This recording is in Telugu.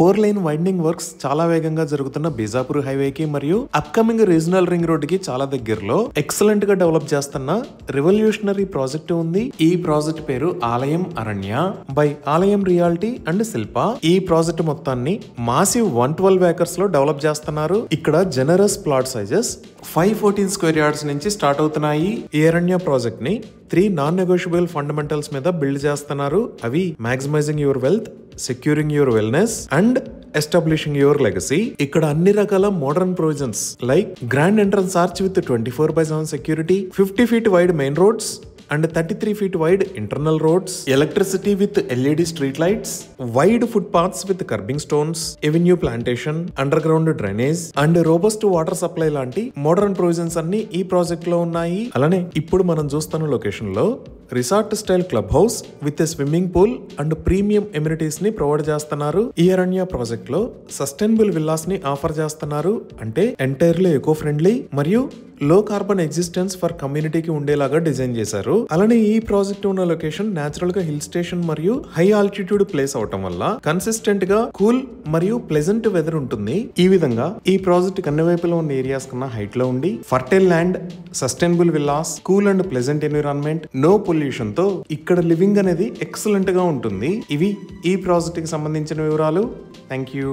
4 లేన్ వైండింగ్ వర్క్స్ చాలా వేగంగా జరుగుతున్న బీజాపూర్ హైవేకి మరియు అప్కమింగ్ రీజనల్ రింగ్ రోడ్ కి చాలా దగ్గరలో ఎక్సలెంట్ గా డెవలప్ చేస్తున్న రెవల్యూషనరీ ప్రాజెక్ట్ ఉంది. ఈ ప్రాజెక్ట్ పేరు ఆలయం అరణ్య బై ఆలయం రియాలిటీ అండ్ శిల్ప. ఈ ప్రాజెక్ట్ మొత్తాన్ని మాసివ్ 112 ఏకర్స్ లో డెవలప్ చేస్తున్నారు. ఇక్కడ generous plot sizes 514 square yards నుంచి స్టార్ట్ అవుతున్నాయి. ఈ అరణ్య ప్రాజెక్ట్ ని 3 నాన్ నెగోషియబుల్ ఫండమెంటల్స్ మీద బిల్డ్ చేస్తున్నారు. అవి maximising your wealth, securing your wellness and establishing your legacy. ఇక్కడ అన్ని రకాల modern provisions like grand entrance arch with 24/7 security, 50 feet wide main roads and 33 feet wide internal roads, electricity with LED street lights, wide footpaths with curbing stones, avenue plantation, underground drainage and robust water supply లాంటి మోడర్న్ ప్రొవిజన్స్ అన్ని ఈ ప్రాజెక్ట్ లో ఉన్నాయి. అలానే ఇప్పుడు మనం చూస్తున్న లొకేషన్ లో resort style club house with swimming pool and premium amenities ని ప్రొవైడ్ చేస్తున్నారు. ఈ అరణ్య ప్రాజెక్ట్ లో సస్టైనబుల్ విల్లాస్ ని ఆఫర్ చేస్తున్నారు. అంటే ఎంటైర్లీ ఎకో ఫ్రెండ్లీ మరియు లో కార్బన్ ఎగ్జిస్టెన్స్ ఫర్ కమ్యూనిటీకి ఉండేలాగా డిజైన్ చేశారు. అలానే ఈ ప్రాజెక్ట్ ఉన్న లొకేషన్ నేచురల్ గా హిల్ స్టేషన్ మరియు హై ఆల్టిట్యూడ్ ప్లేస్ అవటం వల్ల కన్సిస్టెంట్ గా కూల్ మరియు ప్లెజెంట్ వెదర్ ఉంటుంది. ఈ విధంగా ఈ ప్రాజెక్ట్ అన్ని వైపులో ఉన్న ఏరియాస్ కన్నా హైట్ లో ఉండి fertile land, sustainable villas, cool and pleasant environment, no pollution తో ఇక్కడ లివింగ్ అనేది ఎక్సలెంట్ గా ఉంటుంది. ఇవి ఈ ప్రాజెక్ట్ కి సంబంధించిన వివరాలు. Thank you.